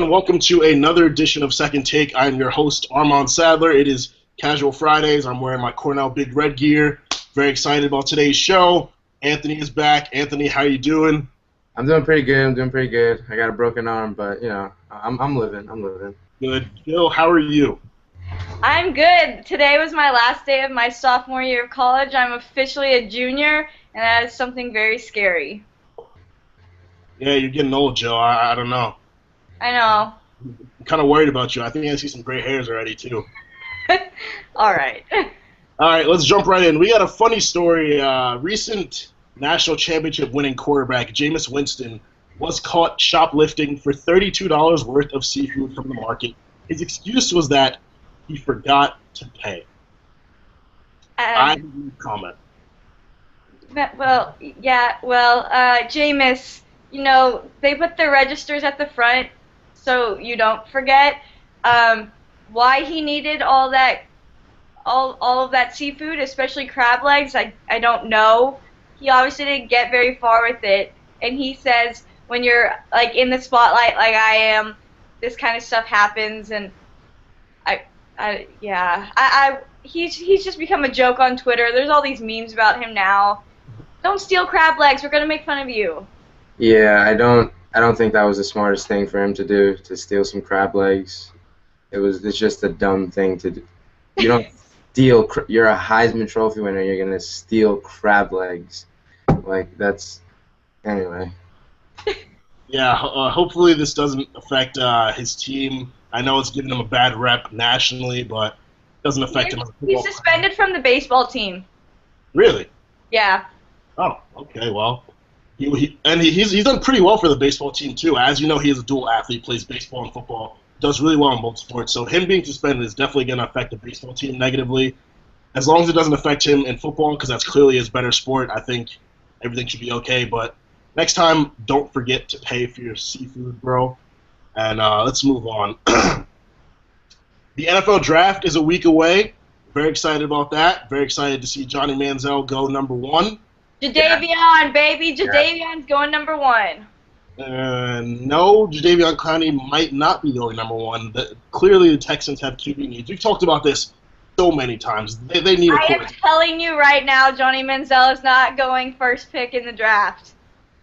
everyone. Welcome to another edition of Second Take. I'm your host, Armand Sadler. It is Casual Fridays. I'm wearing my Cornell Big Red gear. Very excited about today's show. Anthony is back. Anthony, how you doing? I'm doing pretty good. I got a broken arm, but, you know, I'm living. Good. Bill, how are you? I'm good. Today was my last day of my sophomore year of college. I'm officially a junior, and that is something very scary. Yeah, you're getting old, Joe. I don't know. I know. I'm kind of worried about you. I think I see some gray hairs already, too. All right. All right, let's jump right in. We got a funny story. Recent national championship winning quarterback Jameis Winston was caught shoplifting for $32 worth of seafood from the market. His excuse was that he forgot to pay. I didn't comment. Jameis, you know, they put their registers at the front so you don't forget. Why he needed all of that seafood, especially crab legs, I don't know. He obviously didn't get very far with it. And he says when you're like in the spotlight like I am, this kind of stuff happens, and he's just become a joke on Twitter. There's all these memes about him now. Don't steal crab legs. We're gonna make fun of you. Yeah, I don't think that was the smartest thing for him to do, to steal some crab legs. It's just a dumb thing to do. You don't steal. You're a Heisman Trophy winner. You're gonna steal crab legs. Like, that's anyway. Yeah, hopefully this doesn't affect his team. I know it's giving him a bad rep nationally, but it doesn't affect him. He's suspended from the baseball team. Really? Yeah. Oh, okay. Well, he's done pretty well for the baseball team too. As you know, he is a dual athlete, plays baseball and football, does really well in both sports. So him being suspended is definitely going to affect the baseball team negatively. As long as it doesn't affect him in football, because that's clearly his better sport, I think everything should be okay. But next time, don't forget to pay for your seafood, bro. And let's move on. The NFL draft is a week away. Very excited about that. Very excited to see Johnny Manziel go number 1. Jadeveon, baby. Jadeveon's going number 1. No, Jadeveon Clowney might not be going number 1. Clearly, the Texans have QB needs. We've talked about this so many times. They need a quarterback. I am telling you right now, Johnny Manziel is not going first pick in the draft.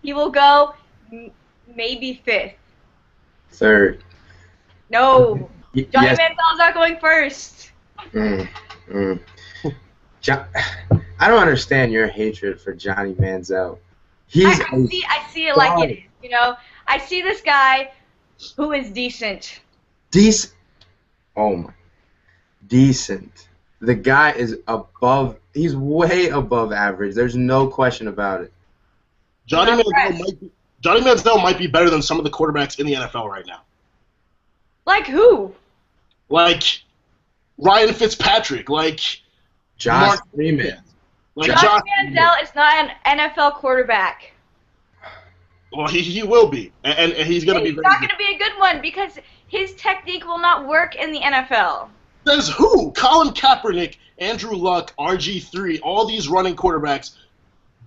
He will go maybe 5th. 3rd. No. Johnny Manziel's not going first. I don't understand your hatred for Johnny Manziel. I see it like it is. You know, I see this guy who is decent. Oh my. Decent. The guy is he's way above average. There's no question about it. Johnny Manziel might be better than some of the quarterbacks in the NFL right now. Like who? Like Ryan Fitzpatrick, like Josh Freeman. Like Josh Manziel is not an NFL quarterback. Well, he will be, and he's going to be. He's not going to be a good one because his technique will not work in the NFL. Says who? Colin Kaepernick, Andrew Luck, RG3, all these running quarterbacks,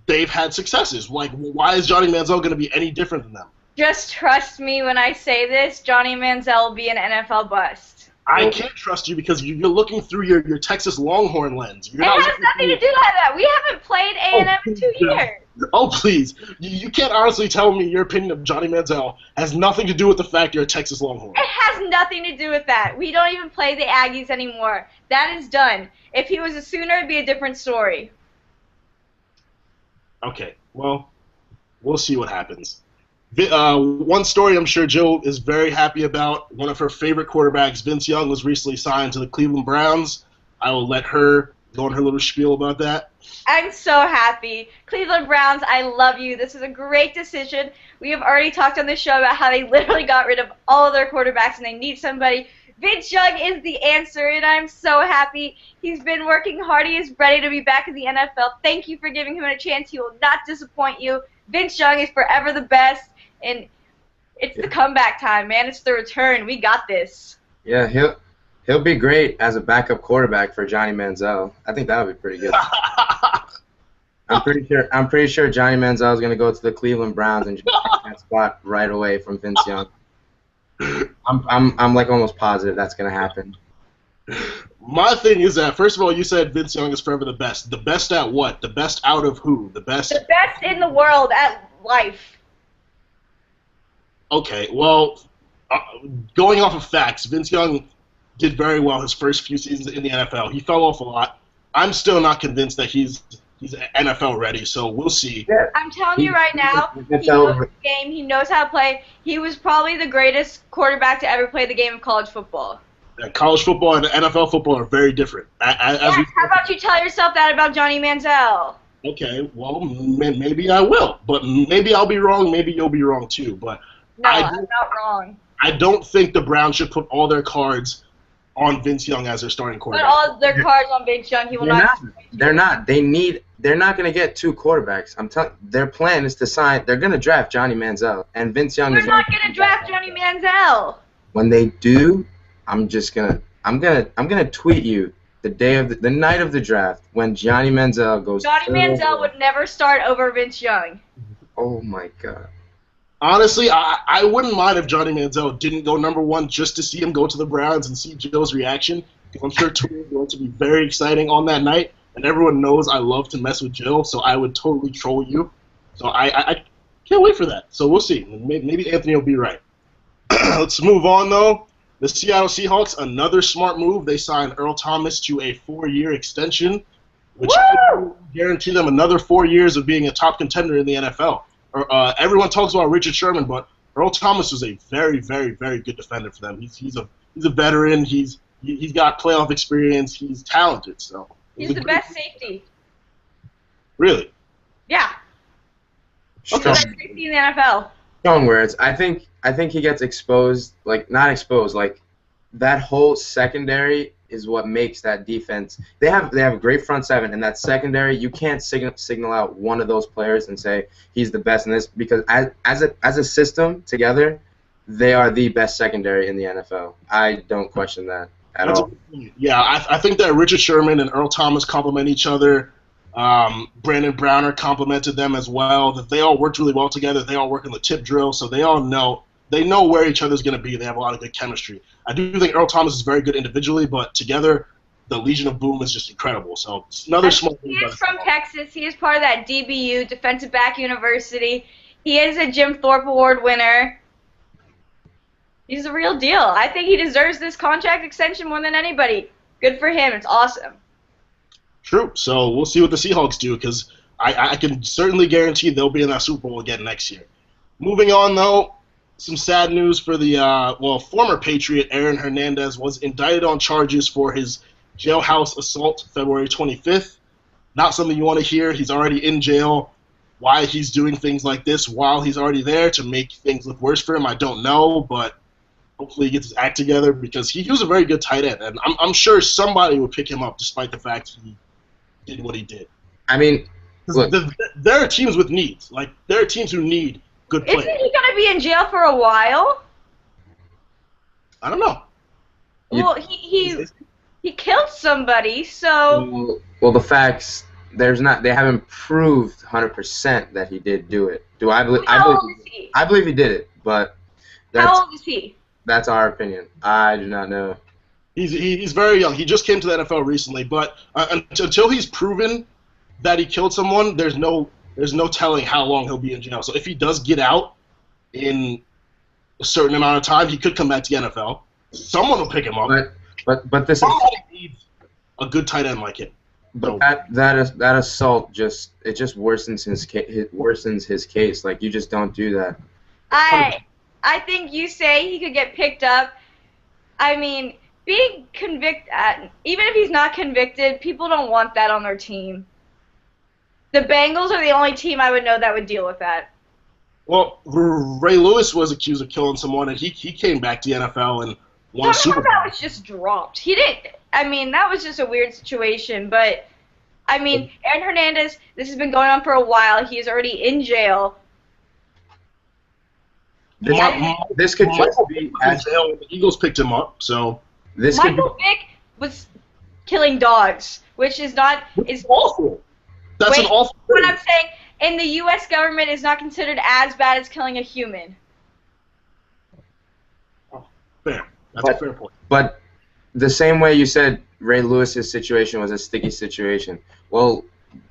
they've had successes. Like, why is Johnny Manziel going to be any different than them? Just trust me when I say this, Johnny Manziel will be an NFL bust. I can't trust you because you're looking through your Texas Longhorn lens. It has nothing to do with that. We haven't played A&M in 2 years. Oh, please. You can't honestly tell me your opinion of Johnny Manziel has nothing to do with the fact you're a Texas Longhorn. It has nothing to do with that. We don't even play the Aggies anymore. That is done. If he was a Sooner, it'd be a different story. Okay, well, we'll see what happens. One story I'm sure Jill is very happy about. One of her favorite quarterbacks, Vince Young, was recently signed to the Cleveland Browns. I will let her go on her little spiel about that. I'm so happy. Cleveland Browns, I love you. This is a great decision. We have already talked on this show about how they literally got rid of all of their quarterbacks and they need somebody. Vince Young is the answer, and I'm so happy. He's been working hard. He is ready to be back in the NFL. Thank you for giving him a chance. He will not disappoint you. Vince Young is forever the best. And it's the comeback time, man. It's the return. We got this. Yeah, he'll be great as a backup quarterback for Johnny Manziel. I think that would be pretty good. I'm pretty sure Johnny Manziel is going to go to the Cleveland Browns and just take that spot right away from Vince Young. I'm like almost positive that's gonna happen. My thing is that, first of all, you said Vince Young is forever the best. The best at what? The best out of who? The best. The best in the world at life. Okay, well, going off of facts, Vince Young did very well his first few seasons in the NFL. He fell off a lot. I'm still not convinced that he's NFL ready, so we'll see. Yeah. I'm telling you right now, he knows the game. He knows how to play. He was probably the greatest quarterback to ever play the game of college football. College football and NFL football are very different. How about you tell yourself that about Johnny Manziel? Okay, well, maybe I will, but maybe I'll be wrong. Maybe you'll be wrong too. But No, I'm not wrong. I don't think the Browns should put all their cards on Vince Young as their starting Put quarterback. all their cards on Vince Young. He will not. They're not. They're not going to get two quarterbacks. I'm telling. Their plan is to sign. They're going to draft Johnny Manziel, and Vince Young is. They're not going to draft Johnny Manziel. When they do, I'm gonna tweet you the night of the draft when Johnny Manziel goes. Johnny Manziel would never start over Vince Young. Oh my God. Honestly, I wouldn't mind if Johnny Manziel didn't go number one just to see him go to the Browns and see Joe's reaction. Because I'm sure Twitter is going to be very exciting on that night, and everyone knows I love to mess with Jill, so I would totally troll you. So I can't wait for that. So we'll see. Maybe Anthony will be right. Let's move on, though. The Seattle Seahawks, another smart move. They signed Earl Thomas to a 4-year extension, which will guarantee them another 4 years of being a top contender in the NFL. Everyone talks about Richard Sherman, but Earl Thomas was a very, very, very good defender for them. He's a veteran. He's got playoff experience. He's talented. So he's the best safety. Really? Yeah. He's the best safety in the NFL. Strong words. I think he gets exposed, like not exposed, like that whole secondary is what makes that defense. They have a great front seven, and that secondary, you can't signal out one of those players and say he's the best in this, because as a system together, they are the best secondary in the NFL. I don't question that at all. Yeah, I think that Richard Sherman and Earl Thomas complement each other. Brandon Browner complimented them as well. That they all worked really well together. They all work in the tip drill, so they all know where each other's going to be. They have a lot of good chemistry. I do think Earl Thomas is very good individually, but together, the Legion of Boom is just incredible. So it's another small. He is from Texas. He is part of that DBU, Defensive Back University. He is a Jim Thorpe Award winner. He's a real deal. I think he deserves this contract extension more than anybody. Good for him. It's awesome. True. So we'll see what the Seahawks do, because I can certainly guarantee they'll be in that Super Bowl again next year. Moving on, though, some sad news for the former Patriot Aaron Hernandez was indicted on charges for his jailhouse assault February 25th. Not something you want to hear. He's already in jail. Why he's doing things like this while he's already there to make things look worse for him, I don't know, but hopefully he gets his act together, because he was a very good tight end, and I'm sure somebody would pick him up despite the fact he did what he did. I mean, look, there are teams with needs. Like, there are teams who need good players. Isn't he going to be in jail for a while? I don't know. Well, he killed somebody, so... Well, the facts, they haven't proved 100% that he did do it. How old is he? I believe he did it, but How old is he? That's our opinion. I do not know. He's very young. He just came to the NFL recently, but until he's proven that he killed someone, there's no telling how long he'll be in jail. So if he does get out in a certain amount of time, he could come back to the NFL. Someone will pick him up. But this somebody needs a good tight end like him. But that assault just worsens his case. Like, you just don't do that. I think you say he could get picked up. I mean, being convicted, even if he's not convicted, people don't want that on their team. The Bengals are the only team I would know that would deal with that. Well, Ray Lewis was accused of killing someone, and he came back to the NFL and won a Super Bowl. That was just dropped. He didn't. I mean, that was just a weird situation. But I mean, Aaron Hernandez, this has been going on for a while. He is already in jail. This could just be jail. The Eagles picked him up, so Michael Vick was killing dogs, which is awful. That's an awful thing. What I'm saying, in the U.S. government, is not considered as bad as killing a human. Fair. That's a fair point. But the same way you said Ray Lewis's situation was a sticky situation. Well,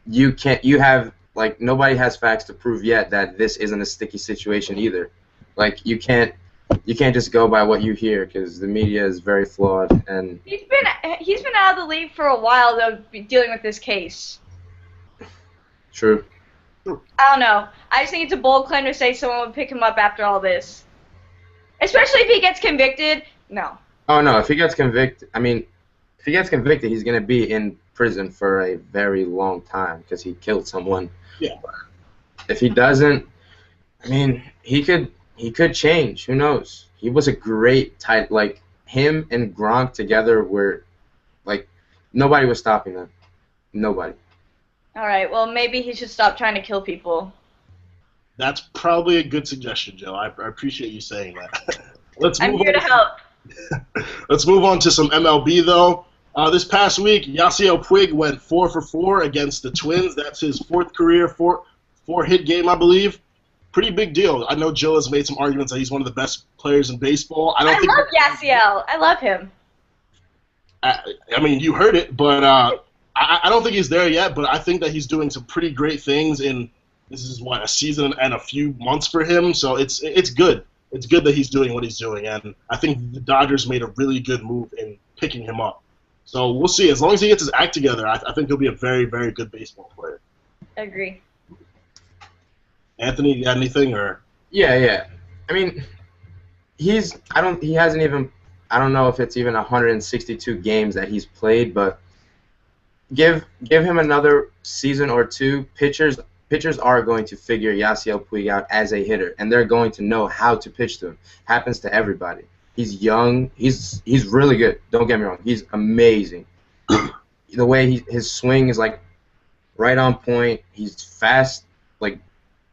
nobody has facts to prove yet that this isn't a sticky situation either. Like you can't just go by what you hear because the media is very flawed and he's been out of the league for a while though, dealing with this case. True. I don't know. I just think it's a bold claim to say someone would pick him up after all this, especially if he gets convicted. No. Oh no! If he gets convicted, he's gonna be in prison for a very long time because he killed someone. Yeah. If he doesn't, I mean, he could change. Who knows? He was a great tight. Like him and Gronk together were, like, nobody was stopping them. Nobody. All right. Well, maybe he should stop trying to kill people. That's probably a good suggestion, Joe. I appreciate you saying that. I'm here to help. Let's move on to some MLB, though. This past week, Yasiel Puig went 4 for 4 against the Twins. That's his fourth career four-hit game, I believe. Pretty big deal. I know Joe has made some arguments that he's one of the best players in baseball. I love Yasiel. I love him. I mean, you heard it, but I don't think he's there yet. But I think that he's doing some pretty great things. This is a season and a few months for him. So it's good. It's good that he's doing what he's doing, and I think the Dodgers made a really good move in picking him up. So we'll see. As long as he gets his act together, I think he'll be a very, very good baseball player. Agree. Anthony, you got anything or? Yeah. I mean, I don't know if it's even 162 games that he's played, but give him another season or two. Pitchers are going to figure Yasiel Puig out as a hitter, and they're going to know how to pitch to him. Happens to everybody. He's young. He's really good. Don't get me wrong. He's amazing. The way his swing is like right on point. He's fast. Like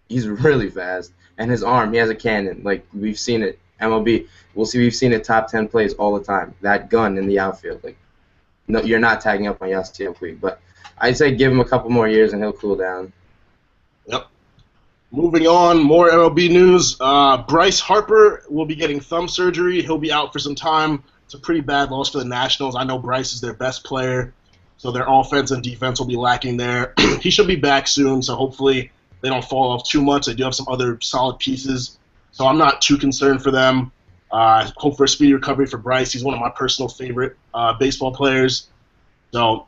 he's really fast. And his arm, he has a cannon. Like we've seen it. MLB. We've seen it top 10 plays all the time. That gun in the outfield. Like no, you're not tagging up on Yasiel Puig. But I'd say give him a couple more years and he'll cool down. Yep. Moving on, more MLB news. Bryce Harper will be getting thumb surgery. He'll be out for some time. It's a pretty bad loss for the Nationals. I know Bryce is their best player, so their offense and defense will be lacking there. He should be back soon, so hopefully they don't fall off too much. They do have some other solid pieces, so I'm not too concerned for them. Hope for a speedy recovery for Bryce. He's one of my personal favorite baseball players. So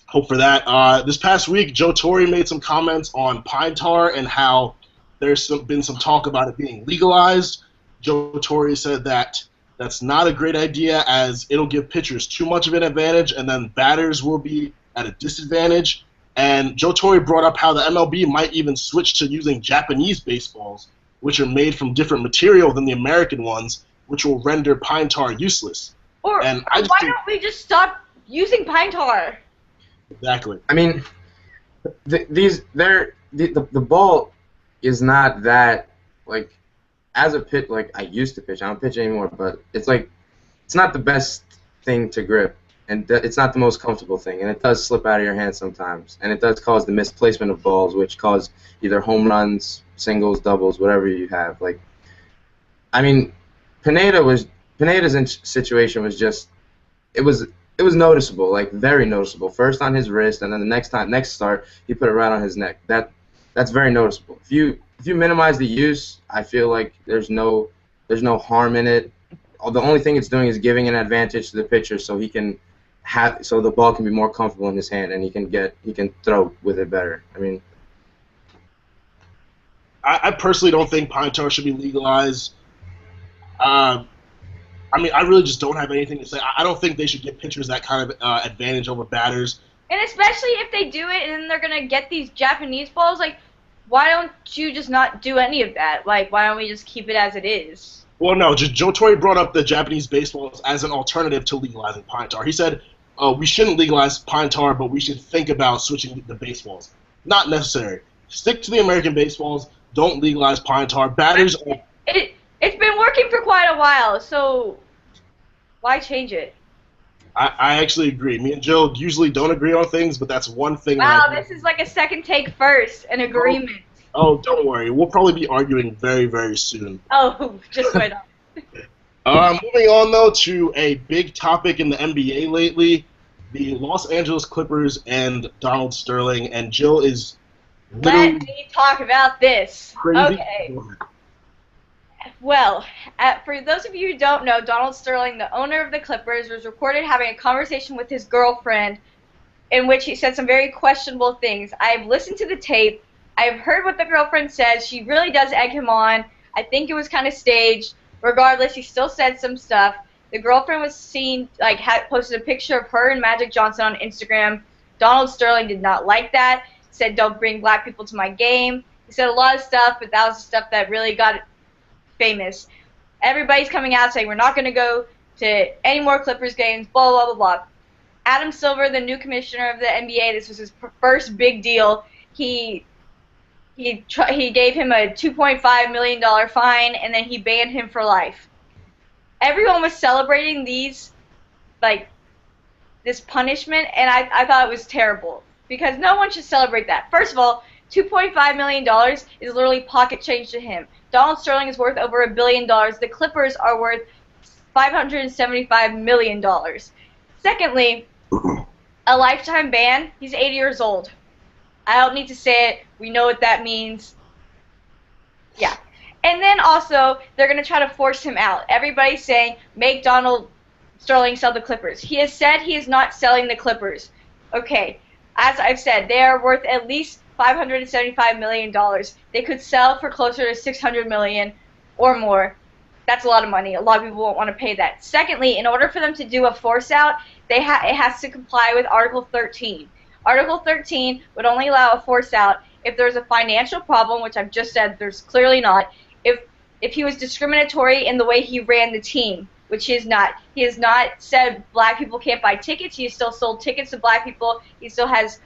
hope for that. This past week, Joe Torre made some comments on pine tar and how there's been some talk about it being legalized. Joe Torre said that that's not a great idea as it'll give pitchers too much of an advantage and then batters will be at a disadvantage. And Joe Torre brought up how the MLB might even switch to using Japanese baseballs, which are made from different material than the American ones, which will render pine tar useless. Why don't we just stop using pine tar? Exactly. I mean, the ball is not that, like, as a pitch, like, I used to pitch. I don't pitch anymore, but it's like, it's not the best thing to grip, and it's not the most comfortable thing, and it does slip out of your hand sometimes, and it does cause the misplacement of balls, which cause either home runs, singles, doubles, whatever you have. Like, I mean, Pineda's situation was just, it was noticeable, like very noticeable. First on his wrist, and then the next start, he put it right on his neck. That's very noticeable. If you minimize the use, I feel like there's no harm in it. The only thing it's doing is giving an advantage to the pitcher, so so the ball can be more comfortable in his hand, and he can throw with it better. I mean, I personally don't think pine tar should be legalized. I mean, I really just don't have anything to say. I don't think they should give pitchers that kind of advantage over batters. And especially if they do it and then they're going to get these Japanese balls, like, why don't you just not do any of that? Like, why don't we just keep it as it is? Well, no, Joe Torre brought up the Japanese baseballs as an alternative to legalizing pine tar. He said, we shouldn't legalize pine tar, but we should think about switching the baseballs. Not necessary. Stick to the American baseballs. Don't legalize pine tar. Batters are... It's been working for quite a while, so why change it? I actually agree. Me and Jill usually don't agree on things, but that's one thing. Wow, this is like a second take first, an agreement. Oh, don't worry. We'll probably be arguing very, very soon. Oh, just wait Moving on, though, to a big topic in the NBA lately, the Los Angeles Clippers and Donald Sterling, and Jill is Let literally me talk about this. crazy. Okay. Well, for those of you who don't know, Donald Sterling, the owner of the Clippers, was reported having a conversation with his girlfriend in which he said some very questionable things. I've listened to the tape. I've heard what the girlfriend says. She really does egg him on. I think it was kind of staged. Regardless, he still said some stuff. The girlfriend was seen, posted a picture of her and Magic Johnson on Instagram. Donald Sterling did not like that. Said, don't bring black people to my game. He said a lot of stuff, but that was the stuff that really got it famous. Everybody's coming out saying we're not going to go to any more Clippers games, blah, blah, blah, blah. Adam Silver, the new commissioner of the NBA, this was his first big deal. He gave him a $2.5 million fine, and then he banned him for life. Everyone was celebrating this punishment, and I thought it was terrible, because no one should celebrate that. First of all, $2.5 million is literally pocket change to him. Donald Sterling is worth over $1 billion. The Clippers are worth $575 million. Secondly, a lifetime ban. He's 80 years old. I don't need to say it. We know what that means. Yeah. And then also, they're going to try to force him out. Everybody's saying, make Donald Sterling sell the Clippers. He has said he is not selling the Clippers. Okay. As I've said, they are worth at least $575 million. They could sell for closer to $600 million or more. That's a lot of money. A lot of people won't want to pay that. Secondly, in order for them to do a force out, it has to comply with Article 13. Article 13 would only allow a force out if there's a financial problem, which I've just said there's clearly not, if he was discriminatory in the way he ran the team, which he is not. He has not said black people can't buy tickets. He has still sold tickets to black people. He still has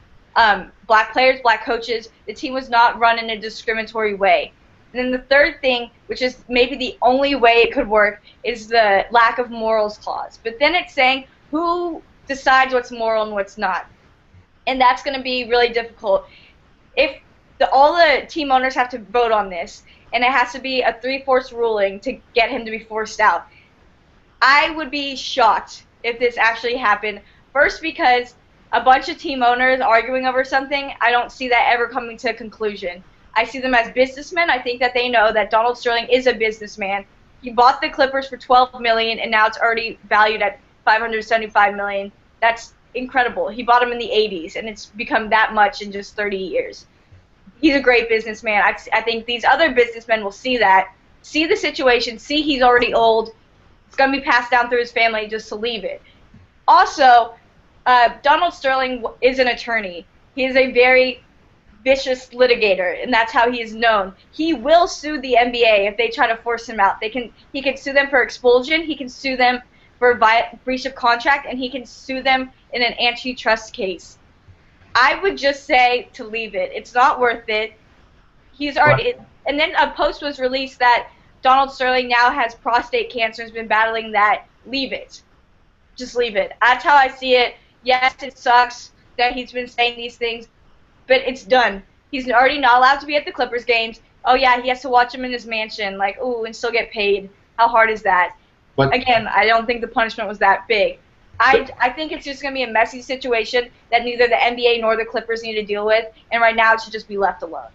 black players, black coaches. The team was not run in a discriminatory way. And then the third thing, which is maybe the only way it could work, is the lack of morals clause. But then it's saying who decides what's moral and what's not. And that's going to be really difficult. If all the team owners have to vote on this, and it has to be a 3/4 ruling to get him to be forced out, I would be shocked if this actually happened. First, because a bunch of team owners arguing over something, I don't see that ever coming to a conclusion. I see them as businessmen. I think that they know that Donald Sterling is a businessman. He bought the Clippers for $12 million, and now it's already valued at $575 million. That's incredible. He bought them in the 80s, and it's become that much in just 30 years. He's a great businessman. I think these other businessmen will see that, see the situation, see he's already old. It's going to be passed down through his family just to leave it. Also, Donald Sterling is an attorney. He is a very vicious litigator, and that's how he is known. He will sue the NBA if they try to force him out. He can sue them for expulsion, he can sue them for breach of contract, and he can sue them in an antitrust case. I would just say to leave it. It's not worth it. He's already, and then a post was released that Donald Sterling now has prostate cancer, has been battling that. Leave it. Just leave it. That's how I see it. Yes, it sucks that he's been saying these things, but it's done. He's already not allowed to be at the Clippers games. Oh, yeah, he has to watch them in his mansion, and still get paid. How hard is that? But again, I don't think the punishment was that big. I think it's just going to be a messy situation that neither the NBA nor the Clippers need to deal with, and right now it should just be left alone.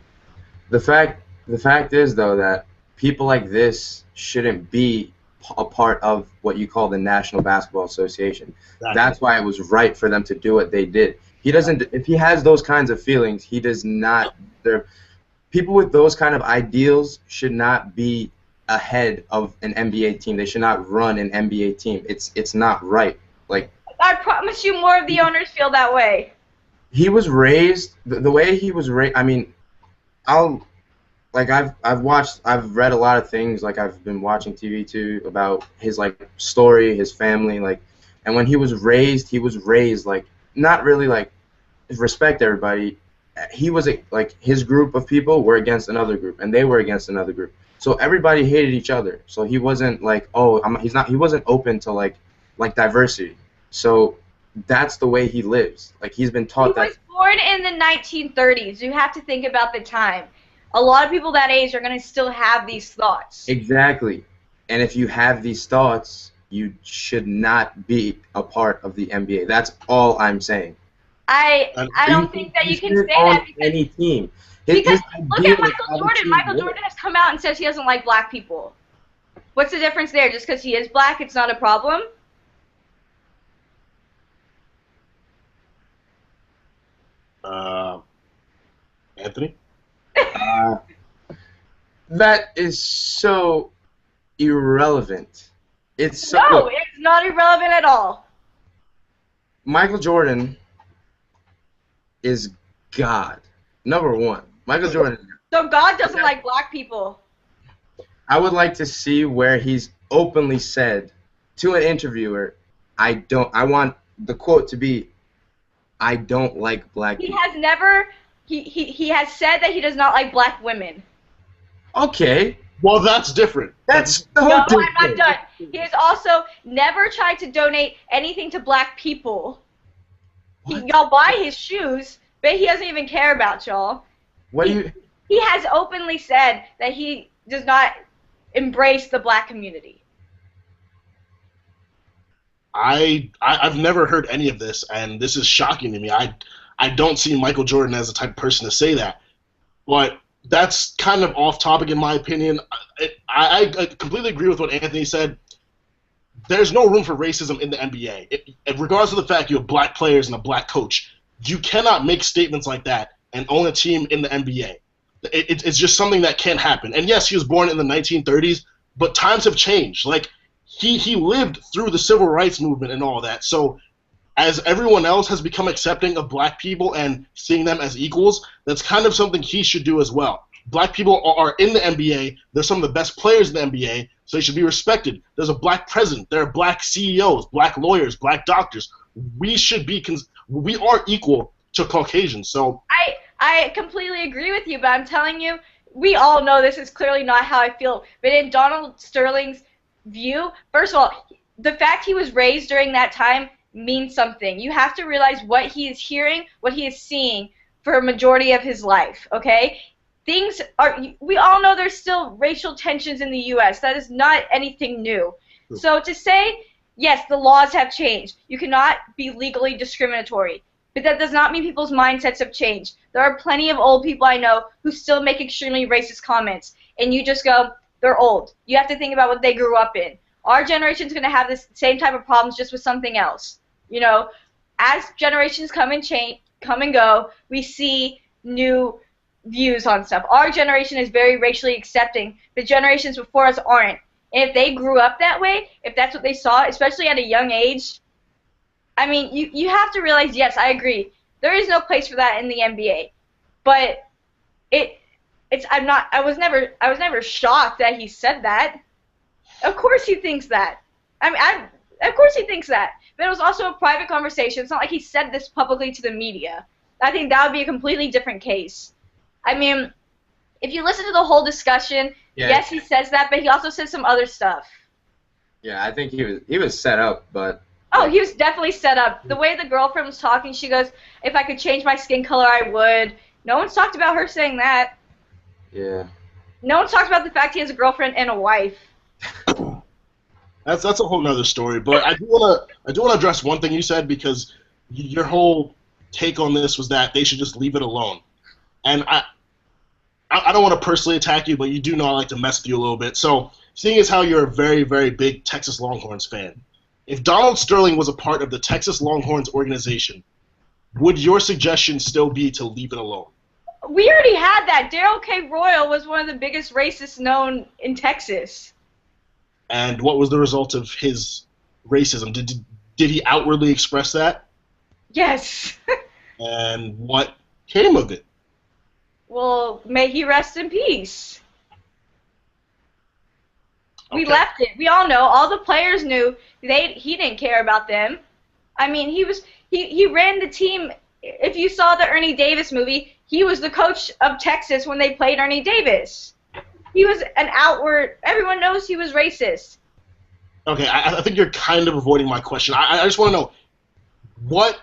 The fact is, though, that people like this shouldn't be a part of what you call the National Basketball Association. Exactly. That's why it was right for them to do what they did. He doesn't. If he has those kinds of feelings, he does not. People with those kind of ideals should not be ahead of an NBA team. They should not run an NBA team. It's not right. I promise you, more of the owners feel that way. He was raised the way he was raised. I mean, I've read a lot of things. I've been watching TV too about his story, his family, and when he was raised not really respect everybody. He was his group of people were against another group, and they were against another group. So everybody hated each other. So he wasn't he wasn't open to diversity. So that's the way he lives. He's been taught that. He was born in the 1930s. You have to think about the time. A lot of people that age are going to still have these thoughts. Exactly. And if you have these thoughts, you should not be a part of the NBA. That's all I'm saying. I don't think that you can say on that because any team. Because look idea at is Michael how the Jordan. team Michael works. Jordan has come out and says he doesn't like black people. What's the difference there? Just because he is black, it's not a problem? Anthony? That is so irrelevant. It's so, No, look, it's not irrelevant at all. Michael Jordan is God. Number one. Michael Jordan. So God doesn't like black people. I would like to see where he's openly said to an interviewer, I want the quote to be, I don't like black He people. has never, he has said that he does not like black women. Okay. Well, that's different. That's the whole No, I'm difference. not done. He has also never tried to donate anything to black people. Y'all buy his shoes, but he doesn't even care about y'all. What do you... He has openly said that he does not embrace the black community. I've never heard any of this, and this is shocking to me. I don't see Michael Jordan as the type of person to say that. But that's kind of off topic in my opinion. I completely agree with what Anthony said. There's no room for racism in the NBA. Regardless of the fact you have black players and a black coach, you cannot make statements like that and own a team in the NBA. It's just something that can't happen. And yes, he was born in the 1930s, but times have changed. Like, he lived through the civil rights movement and all that. So as everyone else has become accepting of black people and seeing them as equals, that's kind of something he should do as well. Black people are in the NBA. They're some of the best players in the NBA, so they should be respected. There's a black president. There are black CEOs, black lawyers, black doctors. We should be we are equal to Caucasians. So I completely agree with you, but I'm telling you, we all know this is clearly not how I feel. But in Donald Sterling's view, first of all, the fact he was raised during that time means something. You have to realize what he is hearing, what he is seeing for a majority of his life, okay? We all know there's still racial tensions in the U.S. That is not anything new. So to say, yes, the laws have changed. You cannot be legally discriminatory. But that does not mean people's mindsets have changed. There are plenty of old people I know who still make extremely racist comments. And you just go, they're old. You have to think about what they grew up in. Our generation's going to have the same type of problems just with something else. You know, as generations come and go, we see new views on stuff. Our generation is very racially accepting. The generations before us aren't. And if they grew up that way, if that's what they saw, especially at a young age, I mean, you have to realize, yes, I agree. There is no place for that in the NBA. But I was never shocked that he said that. Of course he thinks that. Of course he thinks that. But it was also a private conversation. It's not like he said this publicly to the media. I think that would be a completely different case. I mean, if you listen to the whole discussion, yes, he says that, but he also says some other stuff. Yeah, I think he was set up, but... Oh, he was definitely set up. The way the girlfriend was talking, she goes, if I could change my skin color, I would. No one's talked about her saying that. Yeah. No one's talked about the fact he has a girlfriend and a wife. That's a whole nother story. But I do want to address one thing you said, because your whole take on this was that they should just leave it alone. And I don't want to personally attack you, but you do know I like to mess with you a little bit. So, seeing as how you're a very, very big Texas Longhorns fan, if Donald Sterling was a part of the Texas Longhorns organization, would your suggestion still be to leave it alone? We already had that. Darrell K. Royal was one of the biggest racists known in Texas. And what was the result of his racism? Did he outwardly express that? Yes. And what came of it? Well, may he rest in peace. Okay. We left it. We all know. All the players knew. He didn't care about them. I mean, he ran the team. If you saw the Ernie Davis movie, he was the coach of Texas when they played Ernie Davis. He was an outward. Everyone knows he was racist. Okay, I think you're kind of avoiding my question. I just want to know, what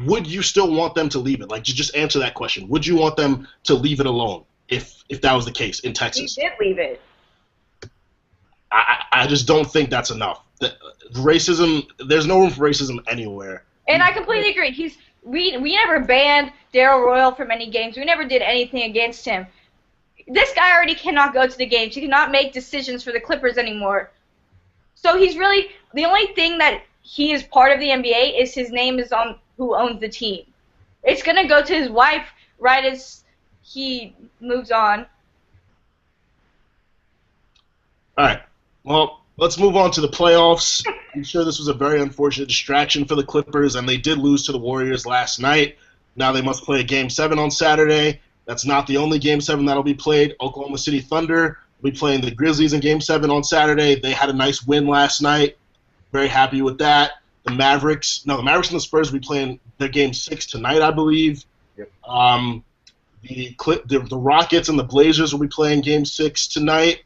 would you still want them to leave it? Like, just answer that question. Would you want them to leave it alone if that was the case in Texas? He did leave it. I just don't think that's enough. Racism, there's no room for racism anywhere. And I completely agree. We never banned Daryl Royal from any games. We never did anything against him. This guy already cannot go to the games. He cannot make decisions for the Clippers anymore. So he's really the only thing that he is part of the NBA is his name is on who owns the team. It's gonna go to his wife right as he moves on. All right. Well, let's move on to the playoffs. I'm sure this was a very unfortunate distraction for the Clippers, and they did lose to the Warriors last night. Now they must play a Game 7 on Saturday. That's not the only Game 7 that'll be played. Oklahoma City Thunder will be playing the Grizzlies in Game 7 on Saturday. They had a nice win last night. Very happy with that. The Mavericks and the Spurs will be playing their Game 6 tonight, I believe. Yep. The Rockets and the Blazers will be playing Game 6 tonight.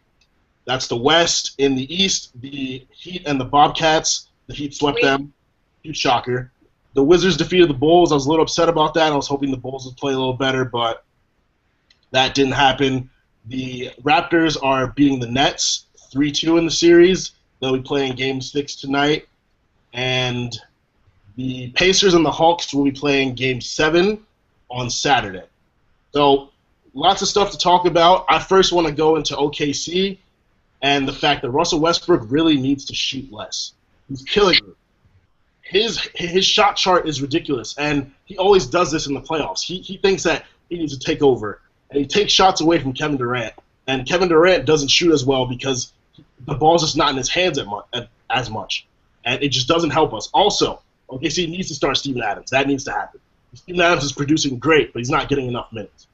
That's the West. In the East, the Heat and the Bobcats. The Heat swept them. Huge shocker. The Wizards defeated the Bulls. I was a little upset about that. I was hoping the Bulls would play a little better, but that didn't happen. The Raptors are beating the Nets 3-2 in the series. They'll be playing Game 6 tonight. And the Pacers and the Hawks will be playing Game 7 on Saturday. So lots of stuff to talk about. I first want to go into OKC and the fact that Russell Westbrook really needs to shoot less. He's killing it. His shot chart is ridiculous, and he always does this in the playoffs. He thinks that he needs to take over, and he takes shots away from Kevin Durant. And Kevin Durant doesn't shoot as well because the ball's just not in his hands as much. And it just doesn't help us. Also, OKC needs to start Steven Adams. That needs to happen. Steven Adams is producing great, but he's not getting enough minutes.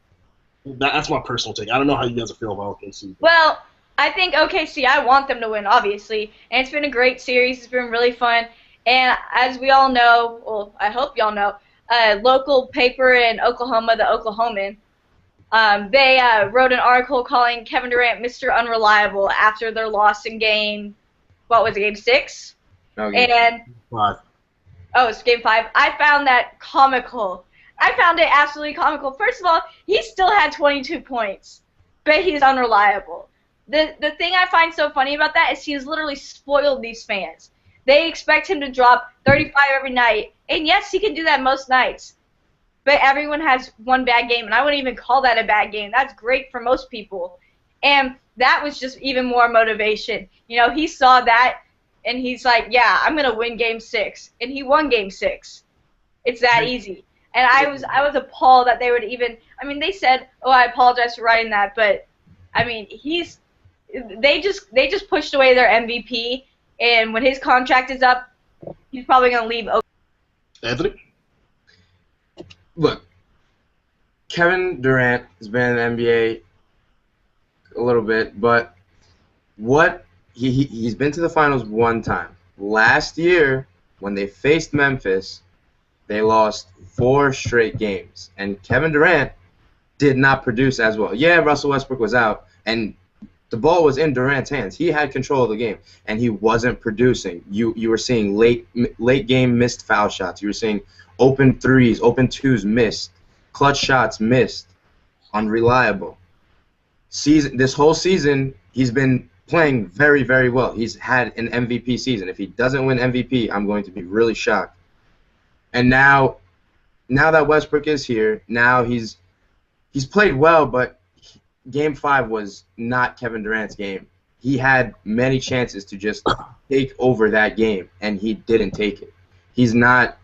That's my personal take. I don't know how you guys feel about OKC. Well, I think OKC, I want them to win, obviously. And it's been a great series. It's been really fun. And as we all know, well, I hope y'all know, local paper in Oklahoma, the Oklahoman, they wrote an article calling Kevin Durant Mr. Unreliable after their loss in Game 6? No, and 5. Oh, it's Game 5. I found that comical. I found it absolutely comical. First of all, he still had 22 points, but he's unreliable. The thing I find so funny about that is he's literally spoiled these fans. They expect him to drop 35 every night, and yes, he can do that most nights. But everyone has one bad game, and I wouldn't even call that a bad game. That's great for most people. And that was just even more motivation. You know, he saw that, and he's like, yeah, I'm going to win Game 6. And he won Game 6. It's that easy. And I was appalled that they would even, I mean, they said, oh, I apologize for writing that, but, I mean, they just pushed away their MVP, and when his contract is up, he's probably going to leave. Anthony? Look, Kevin Durant has been in the NBA a little bit, but he's been to the finals one time. Last year, when they faced Memphis, they lost 4 straight games, and Kevin Durant did not produce as well. Yeah, Russell Westbrook was out, and the ball was in Durant's hands. He had control of the game, and he wasn't producing. You were seeing late game missed foul shots. You were seeing open threes, open twos missed, clutch shots missed, unreliable. This whole season, he's been playing very, very well. He's had an MVP season. If he doesn't win MVP, I'm going to be really shocked. And now that Westbrook is here, now he's played well, but Game 5 was not Kevin Durant's game. He had many chances to just take over that game, and he didn't take it. He's not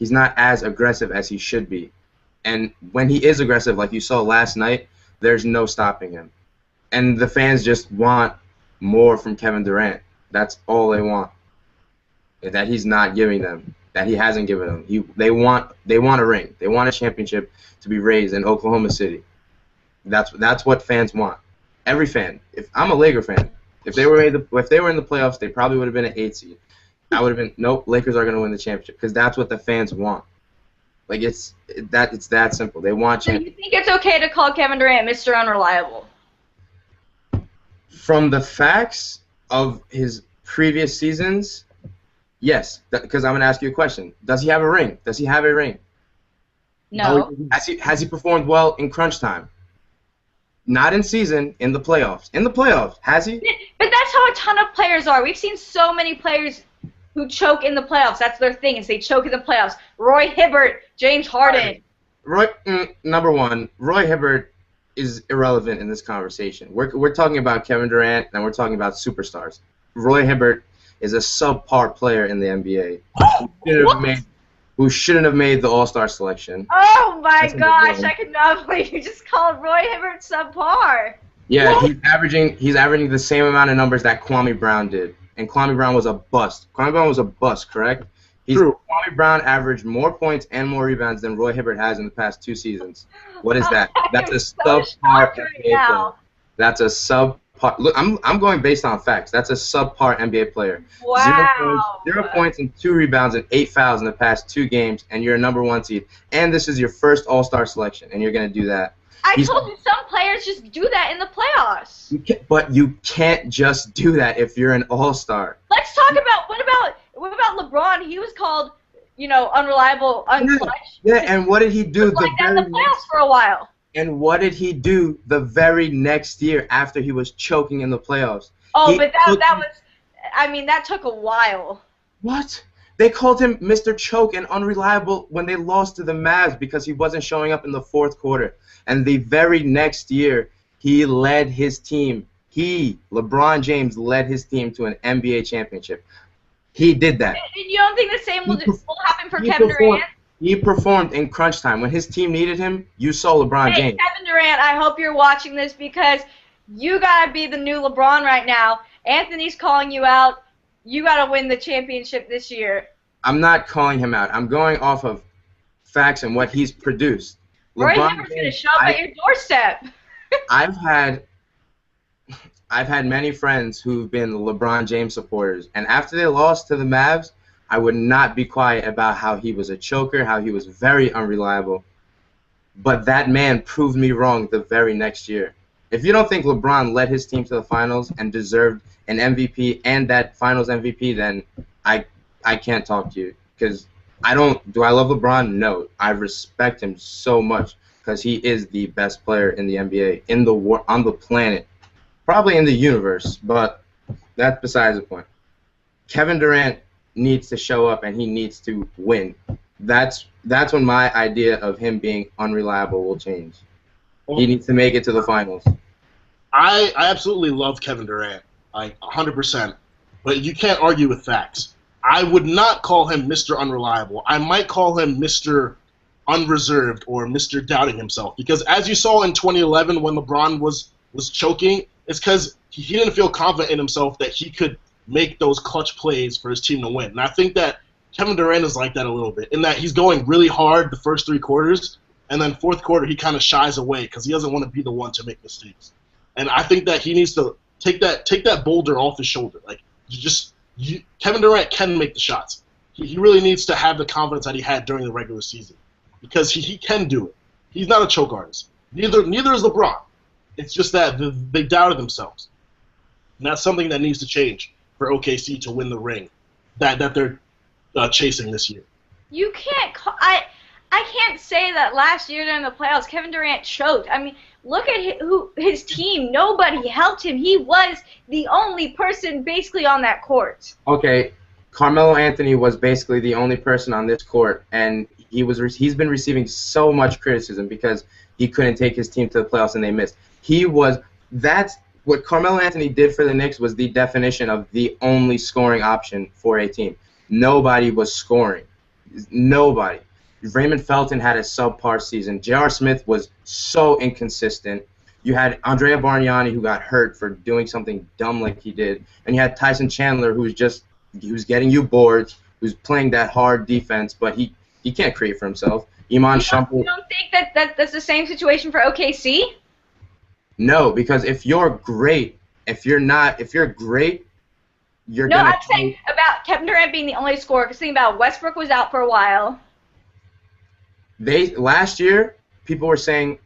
as aggressive as he should be. And when he is aggressive, like you saw last night, there's no stopping him. And the fans just want more from Kevin Durant. That's all they want. That he's not giving them. That he hasn't given them. They want a ring. They want a championship to be raised in Oklahoma City. That's what fans want. Every fan. If I'm a Laker fan, if they were in the playoffs, they probably would have been an 8 seed. I would have been, nope, Lakers are going to win the championship because that's what the fans want. Like it's that simple. They want championship. So you think it's okay to call Kevin Durant Mr. Unreliable? From the facts of his previous seasons, yes. Because I'm going to ask you a question. Does he have a ring? Does he have a ring? No. Has he performed well in crunch time? Not in season, in the playoffs. In the playoffs, has he? But that's how a ton of players are. We've seen so many players who choke in the playoffs. That's their thing, is they choke in the playoffs. Roy Hibbert, James Harden. Number one, Roy Hibbert is irrelevant in this conversation. We're talking about Kevin Durant, and we're talking about superstars. Roy Hibbert is a subpar player in the NBA who shouldn't have made the All-Star selection. Oh my gosh, I cannot believe you just called Roy Hibbert subpar. Yeah, he's averaging the same amount of numbers that Kwame Brown did. And Kwame Brown was a bust. Kwame Brown was a bust, correct? True. Kwame Brown averaged more points and more rebounds than Roy Hibbert has in the past 2 seasons. What is that? That's a subpar NBA player. That's a subpar. Look, I'm going based on facts. That's a subpar NBA player. Wow. 0 points and 2 rebounds and 8 fouls in the past 2 games, and you're a number 1 seed. And this is your first All-Star selection, and you're going to do that. I told you some players just do that in the playoffs. But you can't just do that if you're an All-Star. Let's talk about what about LeBron? He was called, unreliable, unclutch. Yeah, and what did he do in the playoffs for a while? And what did he do the very next year after he was choking in the playoffs? Oh, but that took a while. What? They called him Mr. Choke and unreliable when they lost to the Mavs because he wasn't showing up in the 4th quarter. And the very next year, he led his team. LeBron James, led his team to an NBA championship. He did that. And you don't think the same will happen for Kevin Durant? He performed in crunch time. When his team needed him, you saw LeBron James. Kevin Durant, I hope you're watching this because you got to be the new LeBron right now. Anthony's calling you out. You got to win the championship this year. I'm not calling him out. I'm going off of facts and what he's produced. Roy Hibbert's going to show up at your doorstep. I've had many friends who've been LeBron James supporters, and after they lost to the Mavs, I would not be quiet about how he was a choker, how he was very unreliable. But that man proved me wrong the very next year. If you don't think LeBron led his team to the finals and deserved an MVP and that finals MVP, then I can't talk to you. Because do I love LeBron? No. I respect him so much because he is the best player in the NBA, on the planet. Probably in the universe, but that's besides the point. Kevin Durant needs to show up and he needs to win. That's when my idea of him being unreliable will change. He needs to make it to the finals. I absolutely love Kevin Durant, 100%. But you can't argue with facts. I would not call him Mr. Unreliable. I might call him Mr. Unreserved or Mr. Doubting Himself. Because as you saw in 2011 when LeBron was choking, it's because he didn't feel confident in himself that he could make those clutch plays for his team to win. And I think that Kevin Durant is like that a little bit, in that he's going really hard the first 3 quarters, and then 4th quarter he kind of shies away because he doesn't want to be the one to make mistakes. And I think that he needs to take that boulder off his shoulder. Kevin Durant can make the shots. He really needs to have the confidence that he had during the regular season because he can do it. He's not a choke artist. Neither is LeBron. It's just that they doubted themselves. And that's something that needs to change for OKC to win the ring that they're chasing this year. You can't I can't say that last year during the playoffs Kevin Durant choked. I mean, look at his team. Nobody helped him. He was the only person basically on that court. Okay, Carmelo Anthony was basically the only person on this court, and he's been receiving so much criticism because he couldn't take his team to the playoffs and they missed. That's what Carmelo Anthony did for the Knicks was the definition of the only scoring option for a team. Nobody was scoring. Nobody. Raymond Felton had a subpar season. J.R. Smith was so inconsistent. You had Andrea Bargnani, who got hurt for doing something dumb like he did. And you had Tyson Chandler, who was getting you boards, who's playing that hard defense, but he can't create for himself. Iman Shumpert. You don't think that's the same situation for OKC? No, because if you're great, you're great, you're No, gonna. I'm saying about Kevin Durant being the only scorer. Because think about it, Westbrook was out for a while. Last year, people were saying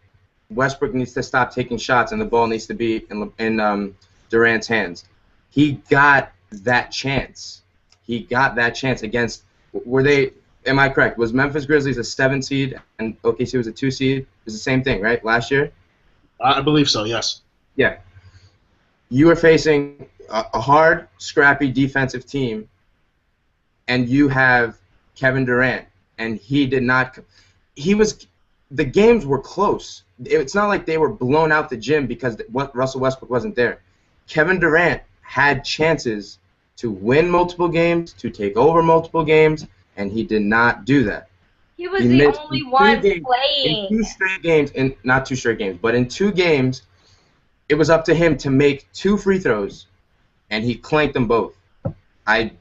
Westbrook needs to stop taking shots and the ball needs to be in Durant's hands. He got that chance. Against. Am I correct? Was Memphis Grizzlies a 7 seed and OKC was a 2 seed? It was the same thing, right? Last year. I believe so. Yes. Yeah. You were facing a hard, scrappy defensive team, and you have Kevin Durant, and he did not. The games were close. It's not like they were blown out the gym because Russell Westbrook wasn't there. Kevin Durant had chances to win multiple games, to take over multiple games, and he did not do that. He was the only one playing. In 2 straight games, not 2 straight games, but in 2 games, it was up to him to make 2 free throws, and he clanked them both. If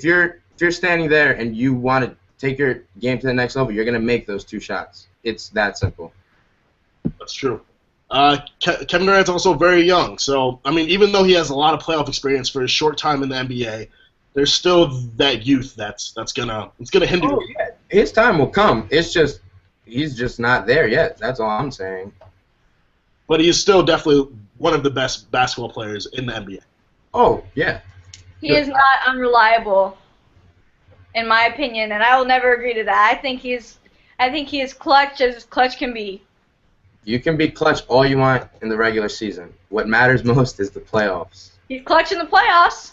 you're standing there and you want to take your game to the next level, you're gonna make those 2 shots. It's that simple. That's true. Kevin Durant's also very young, so I mean, even though he has a lot of playoff experience for his short time in the NBA, there's still that youth that's gonna hinder. Oh, yeah. His time will come. It's just he's just not there yet. That's all I'm saying. But he's still definitely one of the best basketball players in the NBA. Oh, yeah. He is not unreliable, in my opinion, and I will never agree to that. I think he is clutch as clutch can be. You can be clutch all you want in the regular season. What matters most is the playoffs. He's clutch in the playoffs.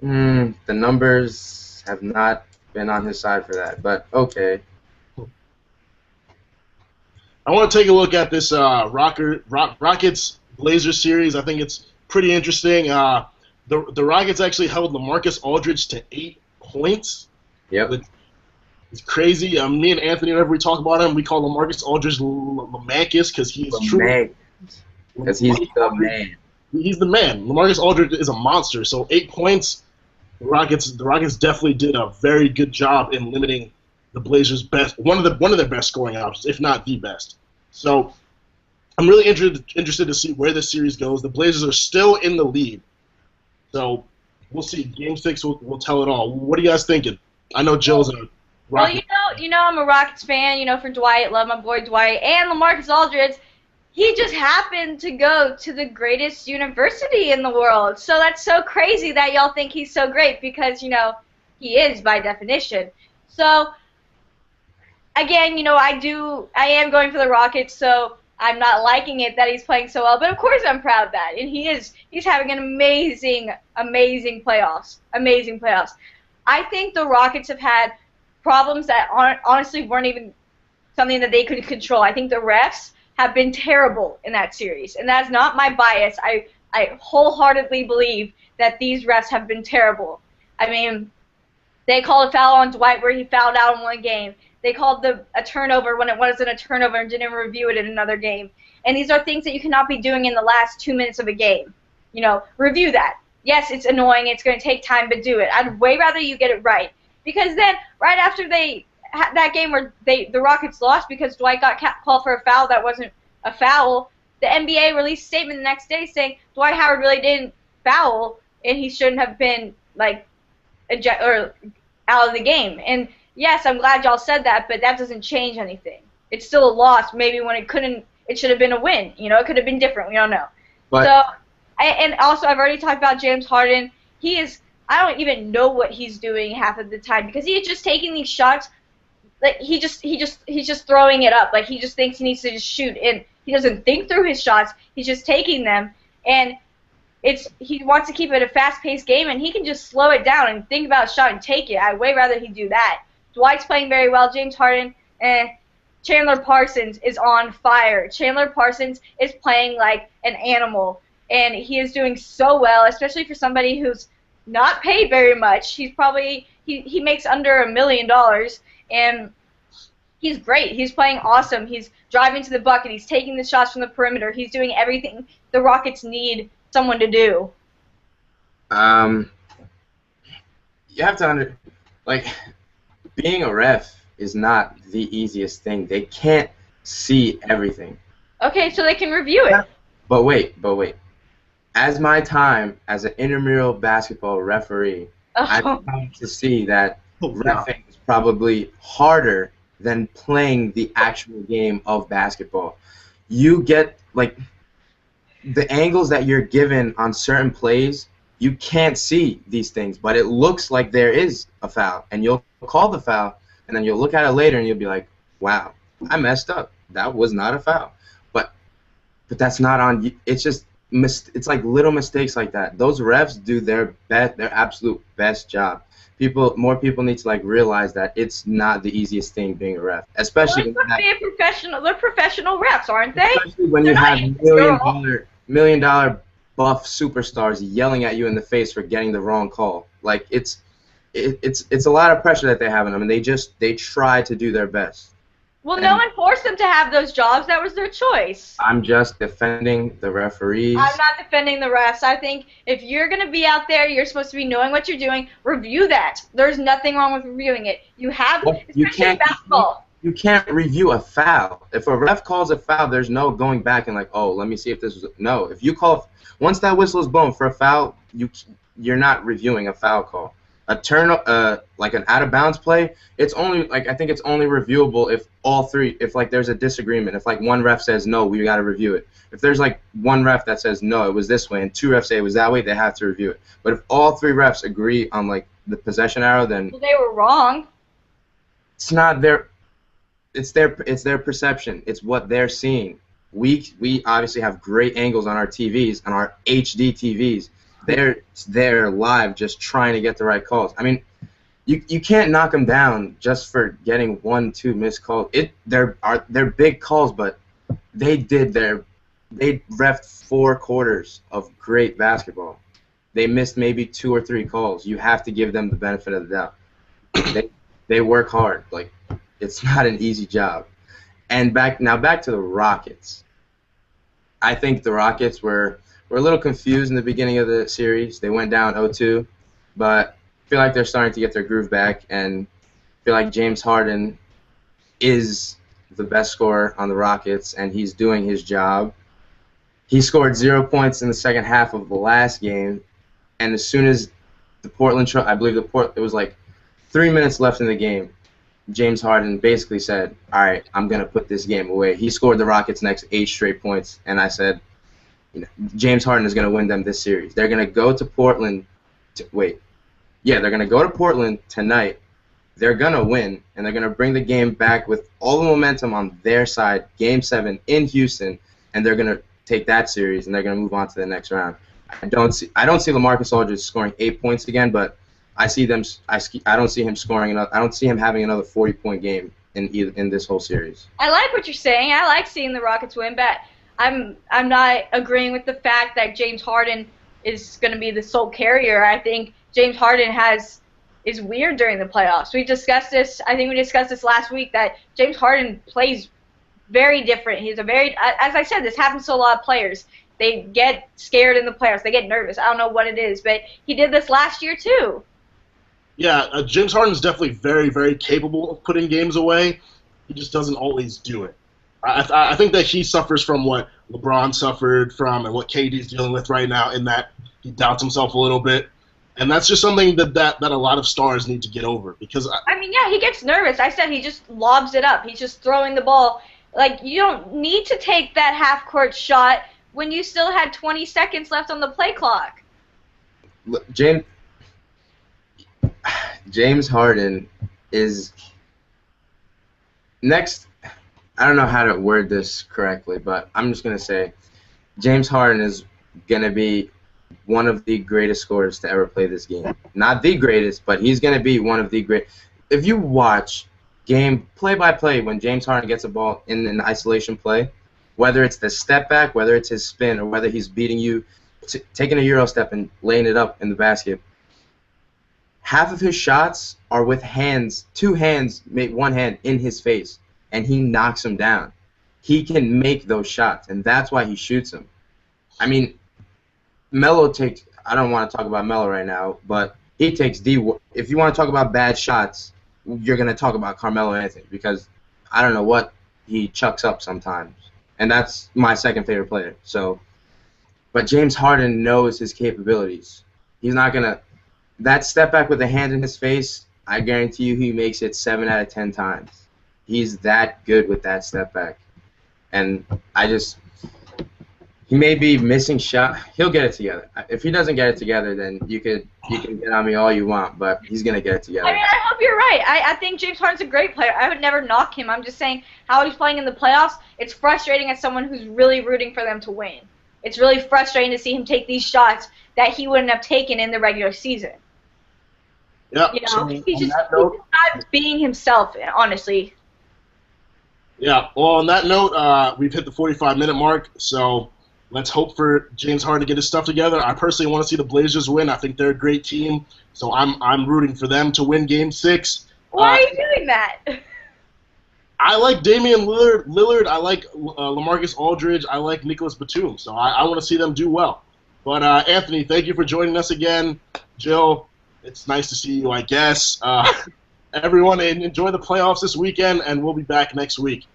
The numbers have not been on his side for that, but okay. I want to take a look at this Rockets Blazers series. I think it's pretty interesting. The Rockets actually held LaMarcus Aldridge to 8 points. Yep. It's crazy. Me and Anthony, whenever we talk about him, we call LaMarcus Aldridge LaMarcus because he is true. Because he's the man. He's the man. LaMarcus Aldridge is a monster. So 8 points. The Rockets definitely did a very good job in limiting the Blazers' best, one of their best scoring options, if not the best. So I'm really interested to see where this series goes. The Blazers are still in the lead, so we'll see. Game 6 will tell it all. What are you guys thinking? I know Jill's a Rockets. Well, you know I'm a Rockets fan. For Dwight, love my boy Dwight, and LaMarcus Aldridge. He just happened to go to the greatest university in the world. So that's so crazy that y'all think he's so great because, he is by definition. So, again, I am going for the Rockets, so I'm not liking it that he's playing so well. But, of course, I'm proud of that. And he's having an amazing, amazing playoffs. Amazing playoffs. I think the Rockets have had problems that honestly weren't even something that they could control. I think the refs have been terrible in that series. And that's not my bias. I wholeheartedly believe that these refs have been terrible. I mean, they called a foul on Dwight where he fouled out in one game. They called a turnover when it wasn't a turnover and didn't review it in another game. And these are things that you cannot be doing in the last 2 minutes of a game. Review that. Yes, it's annoying. It's going to take time, but do it. I'd way rather you get it right. Because then, right after that game where the Rockets lost because Dwight got called for a foul that wasn't a foul, the NBA released a statement the next day saying Dwight Howard really didn't foul and he shouldn't have been out of the game. And yes, I'm glad y'all said that, but that doesn't change anything. It's still a loss. Maybe when it should have been a win. It could have been different. We don't know. But, and also I've already talked about James Harden. I don't even know what he's doing half of the time because he's just taking these shots. Like he's just throwing it up. Like he just thinks he needs to just shoot, and he doesn't think through his shots. He's just taking them, and he wants to keep it a fast-paced game, and he can just slow it down and think about a shot and take it. I'd way rather he do that. Dwight's playing very well. James Harden and Chandler Parsons is on fire. Chandler Parsons is playing like an animal, and he is doing so well, especially for somebody who's not paid very much. He's probably he makes under $1 million. And he's great. He's playing awesome. He's driving to the bucket. He's taking the shots from the perimeter. He's doing everything the Rockets need someone to do. You have to being a ref is not the easiest thing. They can't see everything. Okay, so they can review it. But wait. As my time as an intramural basketball referee, I've come to see that reffing is probably harder than playing the actual game of basketball. You get, the angles that you're given on certain plays, you can't see these things, but it looks like there is a foul, and you'll call the foul, and then you'll look at it later, and you'll be like, wow, I messed up. That was not a foul. but that's not on you. It's just it's like little mistakes like that. Those refs do their absolute best job. More people need to like realize that it's not the easiest thing being a ref, especially Well, they're professional refs, aren't they? especially when you have million dollar buff superstars yelling at you in the face for getting the wrong call. Like it's a lot of pressure that they have on them, and they try to do their best. Well, no one forced them to have those jobs. That was their choice. I'm just defending the referees. I'm not defending the refs. I think if you're going to be out there, you're supposed to be knowing what you're doing. Review that. There's nothing wrong with reviewing it. Especially basketball. You can't review a foul. If a ref calls a foul, there's no going back and like, oh, let me see if this was. No, if you once that whistle is blown for a foul, you're not reviewing a foul call. A turn, like an out of bounds play, it's only I think it's only reviewable if like there's a disagreement. If like one ref says no, we got to review it. If there's like one ref that says no, it was this way, and two refs say it was that way, they have to review it. But if all three refs agree on like the possession arrow, then they were wrong. It's not their. It's their perception. It's what they're seeing. We obviously have great angles on our TVs, on our HD TVs. They're live just trying to get the right calls. I mean, you can't knock them down just for getting 1-2 missed calls. They're big calls, but they refed 4 quarters of great basketball. They missed maybe 2 or 3 calls. You have to give them the benefit of the doubt. They work hard. Like, it's not an easy job. And back to the Rockets. I think the Rockets were a little confused in the beginning of the series. They went down 0-2, but I feel like they're starting to get their groove back, and I feel like James Harden is the best scorer on the Rockets, and he's doing his job. He scored 0 points in the second half of the last game, and as soon as it was like 3 minutes left in the game, James Harden basically said, all right, I'm going to put this game away. He scored the Rockets' next 8 straight points, and I said, James Harden is going to win them this series. They're going to go to Portland. They're going to go to Portland tonight. They're going to win, and they're going to bring the game back with all the momentum on their side, Game 7 in Houston, and they're going to take that series, and they're going to move on to the next round. I don't see LaMarcus Aldridge scoring 8 points again, but I don't see him scoring enough. I don't see him having another 40-point game in this whole series. I like what you're saying. I like seeing the Rockets win, but I'm not agreeing with the fact that James Harden is going to be the sole carrier. I think James Harden is weird during the playoffs. We discussed this. I think we discussed this last week that James Harden plays very different. He's as I said, this happens to a lot of players. They get scared in the playoffs. They get nervous. I don't know what it is, but he did this last year too. Yeah, James Harden is definitely very, very capable of putting games away. He just doesn't always do it. I think that he suffers from what LeBron suffered from and what KD's dealing with right now, in that he doubts himself a little bit. And that's just something that a lot of stars need to get over. Because he gets nervous. I said he just lobs it up. He's just throwing the ball. Like, you don't need to take that half-court shot when you still had 20 seconds left on the play clock. James Harden is next. I don't know how to word this correctly, but I'm just going to say James Harden is going to be one of the greatest scorers to ever play this game. Not the greatest, but he's going to be one of the great. If you watch game play-by-play when James Harden gets a ball in an isolation play, whether it's the step back, whether it's his spin, or whether he's beating you, taking a Euro step and laying it up in the basket, half of his shots are with hands, 2 hands, one hand in his face, and he knocks him down. He can make those shots, and that's why he shoots them. I mean, Melo takes – I don't want to talk about Melo right now, but he takes if you want to talk about bad shots, you're going to talk about Carmelo Anthony, because I don't know what he chucks up sometimes, and that's my second favorite player. So, but James Harden knows his capabilities. He's not going to – that step back with a hand in his face, I guarantee you he makes it 7 out of 10 times. He's that good with that step back. And He may be missing shot. He'll get it together. If he doesn't get it together, then you can get on me all you want, but he's gonna get it together. I mean, I hope you're right. I think James Harden's a great player. I would never knock him. I'm just saying how he's playing in the playoffs. It's frustrating as someone who's really rooting for them to win. It's really frustrating to see him take these shots that he wouldn't have taken in the regular season. Yeah. You know, So he's just not being himself, honestly. Yeah. Well, on that note, we've hit the 45-minute mark, so let's hope for James Harden to get his stuff together. I personally want to see the Blazers win. I think they're a great team, so I'm rooting for them to win Game 6. Why are you doing that? I like Damian Lillard. I like LaMarcus Aldridge. I like Nicholas Batum. So I want to see them do well. But Anthony, thank you for joining us again. Jill, it's nice to see you, I guess. Everyone, enjoy the playoffs this weekend, and we'll be back next week.